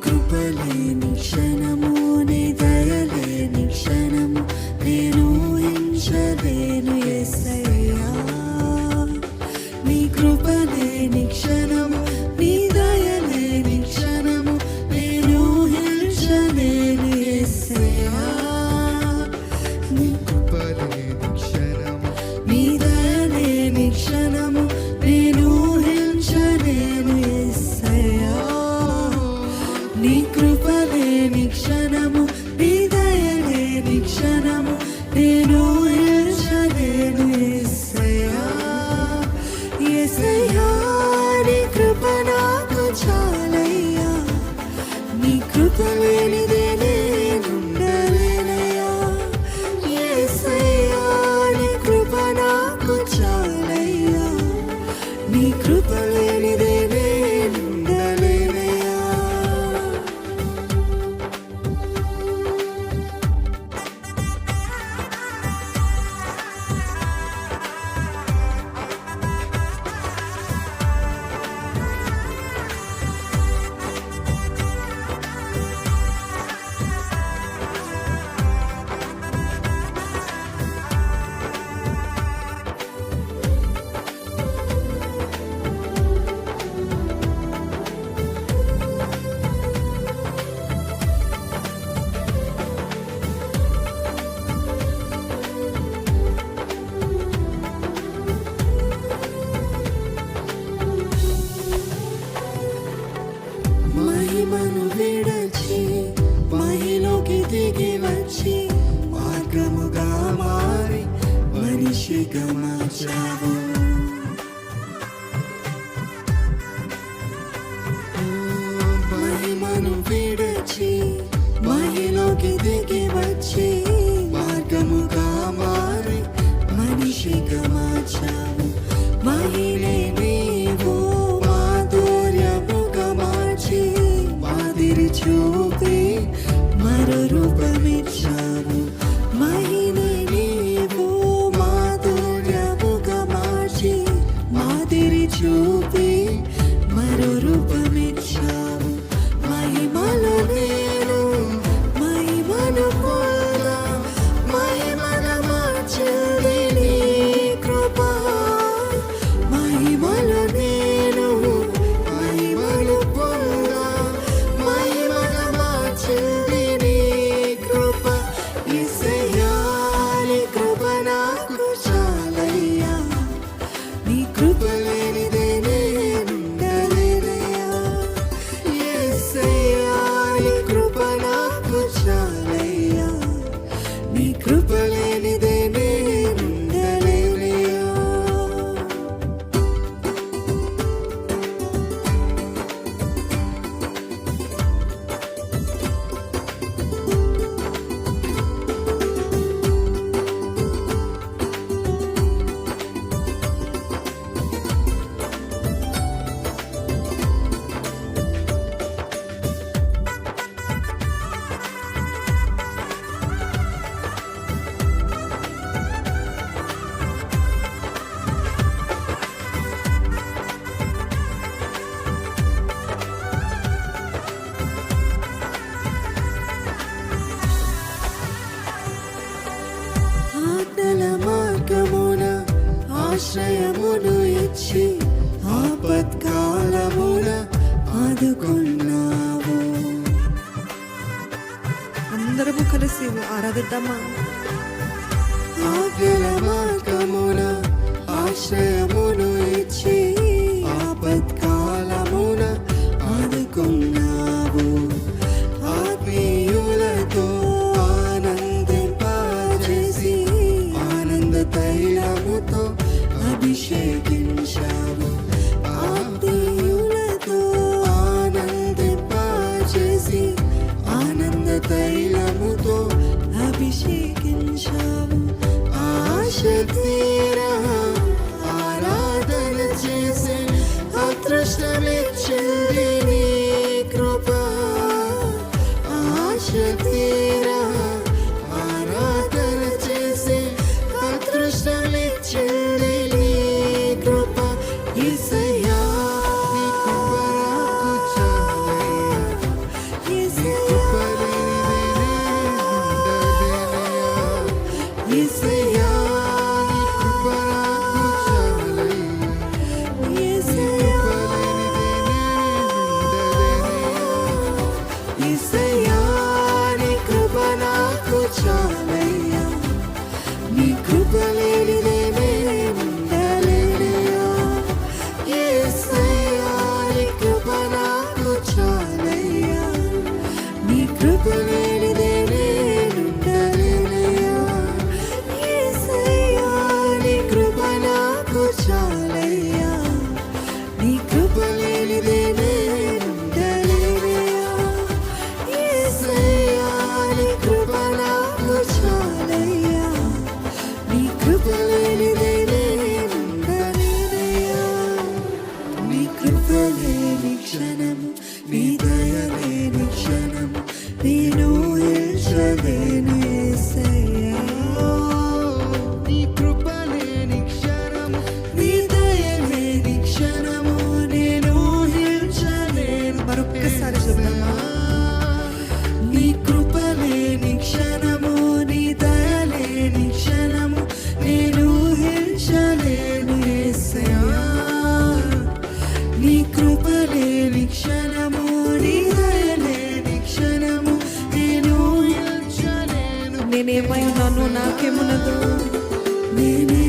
కృపలేని క్షణము నీ దయలేని క్షణము నేను ఊహించలేను యేసయ్యా. నీ కృపలేని క్షణము నీ దయలేని క్షణము నేను ఊహించలేను యేసయ్యా. నీ కృపలేని క్షణము నీ దయలేని క్షణము నేను ఊహించలేను యేసయ్యా. నీ కృపలేని క్షణము నీ దయలేని క్షణము నేను ఊహించలేను యేసయ్యా. యేసయ్యా నీ కృప నాకు చాలయ్యా. నీ కృప లేనిదే నేనుండలేనయ్యా. యేసయ్యా నీ కృప నాకు చాలయ్యా. నీ కృప లేనిదే నేనుండలేనయ్యా. మహిమను విడచి మహిలోకి దిగి వచ్చి మార్గముగా మారి మనిషిగా మార్చావు. మహిమను విడచి మహిలోకి దిగి వచ్చి మార్గముగా మారి మనిషిగా మార్చావు. మహిళే నీవు మాధుర్యముగా మార్చి మాదిరి చూపి మరో రూపమిచ్చావు. మహిళే నీవు మాధుర్యముగా మార్చి మాదిరి చూపి మరో రూపమిచ్చావు. మహిమలో నేను మహిమను పొందా మహిమన మార్చది నీ కృప. మహిమలో నేను మహిమను పొందా మహిమన మార్చది నీ కృప. యేసయ్యా నీ కృప నాకు చాలయ్యా. నీ కృప లేనిదే నేనుండలేనయ్యా. యేసయ్యా నీ కృప నాకు చాలయ్యా. నీ కృప లేనిదే నేనుండలేనయ్యా. ఆజ్ఞల మార్గమున ఆశ్రయమును ఇచ్చి ఆపత్కాలమున ఆదుకున్నావు. అందరము కలిసి ఆరాధిద్దామా. ఆజ్ఞల మార్గమున ఆశ్రయమును ఇచ్చి ఆపత్కాలమున ఆదుకున్నావు. ఆత్మీయులతో ఆనందింపజేసి ఆనంద తైలముతో అభిషేకించావు. ఆత్మీయులతో ఆనందింపజేసి ఆనంద తైలముతో అభిషేకించావు. ఆశ తీరా ఆరాధన చేసే అదృష్టమిచ్చింది నీ కృప. ఆశ తీరా ఆరాధన చేసే అదృష్టమిచ్చింది నీ కృప. యేసయ్యా నీ కృప నాకు చాలయ్యా. యేసయ్యా నీ కృప నాకు చాలయ్యా, నీ కృప లేనిదే నేనుండలేనయ్యా. యేసయ్యా నీ కృప నాకు చాలయ్యా, నీ కృప లేనిదే నేనుండలేనయ్యా. యేసయ్యా నీ కృప నాకు చాలయ్యా, నీ కృప లేనిదే నేనుండలేనయ్యా. యేసయ్యా నీ కృప నాకు చాలయ్యా, నీ కృప లేనిదే నేనుండలేనయ్యా. నీ కృప లేని క్షణము, నీ దయ లేని క్షణము నేను ఊహించలేను యేసయ్యా. నీ కృప లేని క్షణము, నీ దయ లేని క్షణము నేను ఊహించలేను. మరొక్కసారి చెప్తామా? నీ కృప లేని క్షణము, నీ దయ లేని క్షణము నేను ఊహించలేను యేసయ్యా. నీ కృప లేని క్షణము, నీ దయ లేని క్షణము నేను ఊహించలేను. నేనేమై ఉన్నాను నాకేమున్నదో, నేనే